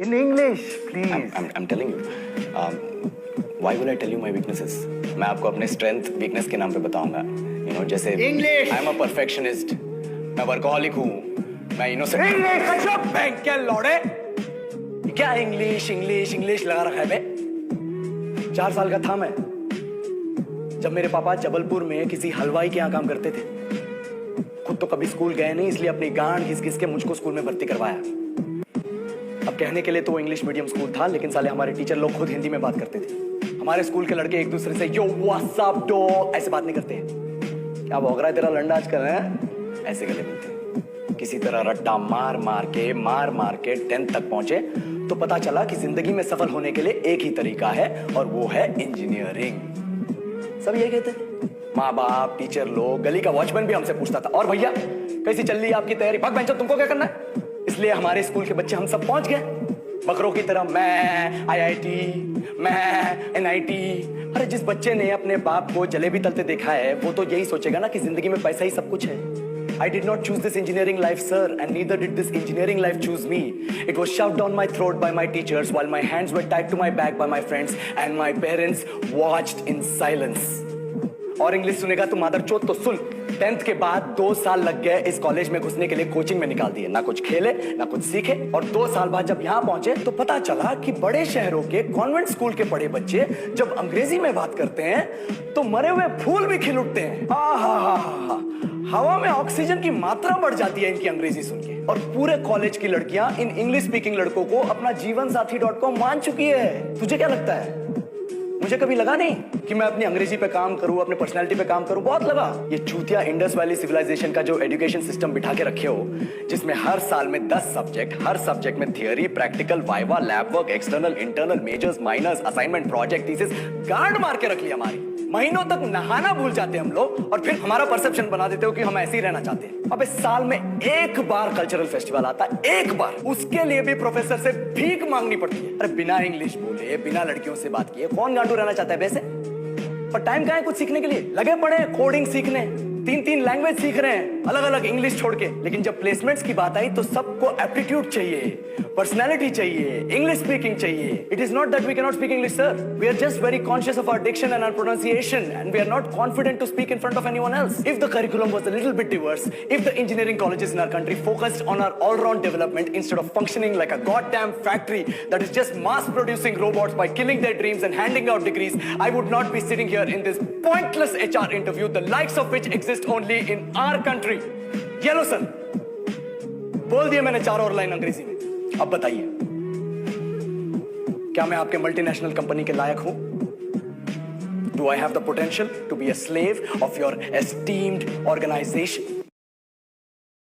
In English, please. I'm telling you. Why will I tell you my weaknesses? मैं आपको अपने strength, weakness के नाम पे बताऊंगा. You know, जैसे English. I'm a perfectionist. मैं workaholic हूँ. मैं innocent. English. अच्छा बैंक के लौड़े. क्या इंग्लिश लगा रखा है बे? 4 साल का था मैं जब मेरे पापा जबलपुर में किसी हलवाई के यहाँ काम करते थे. खुद तो कभी स्कूल गए नहीं, इसलिए अपनी गांड घिस के मुझको स्कूल में भर्ती करवाया. अब कहने के लिए तो वो इंग्लिश मीडियम स्कूल था, लेकिन साले हमारे टीचर लोग खुद हिंदी में बात करते थे. हमारे स्कूल के लड़के एक दूसरे से यो व्हाट्स अप डॉग ऐसे बात नहीं करते हैं. क्या भौंक रहा है तेरा लंडा आजकल है? ऐसे गले मिलते हैं. किसी तरह रट्टा मार मार के 10th तक पहुंचे तो पता चला कि जिंदगी में सफल होने के लिए एक ही तरीका है और वो है इंजीनियरिंग. सब ये कहते थे. माँ बाप, टीचर लोग, गली का वॉचमैन भी हमसे पूछता था, और भैया कैसी चल रही है आपकी तैयारी? भाग बेंचो, तुमको क्या करना है? इसलिए हमारे स्कूल के बच्चे हम सब पहुंच गए बकरों की तरह. मैं IIT, मैं NIT. अरे जिस बच्चे ने अपने बाप को जलेबी तलते देखा है वो तो यही सोचेगा ना कि जिंदगी में पैसा ही सब कुछ है. I did not choose this engineering life, sir, and neither did this engineering life choose me. It was shoved down my throat by my teachers while my hands were tied to my back by my friends and my parents watched in silence. और English सुनेगा तो मादर चोद तो सुन. 10th के बाद 2 साल लग गए इस कॉलेज में घुसने के लिए. कोचिंग में निकाल दिए, ना कुछ खेले ना कुछ सीखे. और 2 साल बाद जब यहाँ पहुंचे तो पता चला कि बड़े शहरों के कॉन्वेंट स्कूल के पढ़े बच्चे जब अंग्रेजी में बात करते हैं तो मरे हुए फूल भी खिल उठते हैं. हवा में ऑक्सीजन की मात्रा बढ़ जाती है इनकी अंग्रेजी सुन के. और पूरे कॉलेज की लड़कियां इन इंग्लिश स्पीकिंग लड़कों को अपना जीवनसाथी.com मान चुकी है. तुझे क्या लगता है? मुझे कभी लगा नहीं कि मैं अपनी अंग्रेजी पे काम करूं, अपने पर्सनालिटी पे काम करूं. बहुत लगा. ये चूतिया इंडस वैली सिविलाइजेशन का जो एजुकेशन सिस्टम बिठा के रखे हो, जिसमें हर साल में 10 सब्जेक्ट, हर सब्जेक्ट में theory, practical, viva, lab work, external, internal, majors, minors, assignment, project, thesis, गांड मार के रख लिया हमारी. महीनों तक नहाना भूल जाते हम लोग और फिर हमारा परसेप्शन बना देते हो कि हम ऐसे ही रहना चाहते हैं. अबे साल में एक बार कल्चरल फेस्टिवल आता है, एक बार. उसके लिए भी प्रोफेसर से भीख मांगनी पड़ती है. अरे बिना इंग्लिश बोले, बिना लड़कियों से बात किए कौन गांडू रहना चाहता है वैसे? पर टाइम कहाँ है कुछ सीखने के लिए? लगे पड़े कोडिंग सीखने, 3 लैंग्वेज सीख रहे हैं अलग अलग इंग्लिश छोड़ के. लेकिन जब प्लेसमेंट्स की बात आई तो सबको एप्टीट्यूड चाहिए, पर्सनैलिटी चाहिए, इंग्लिश स्पीकिंग चाहिए. It is not that we can not speak English, sir. We are just very conscious of our diction and our pronunciation and we are not confident to speak in front of anyone else. If the curriculum was a little bit diverse, if the engineering colleges in our country focused on our all round development instead of functioning like a goddamn factory that is just mass producing robots by killing their dreams and handing out degrees, I would not be sitting here in this pointless HR interview, the likes of which exist only in our country. ये लो sir, बोल दिया मैंने 4 और line अंग्रेजी में. अब बताइए, क्या मैं आपके मल्टीनेशनल कंपनी के लायक हूं? Do I have the potential to be a slave of your esteemed organization?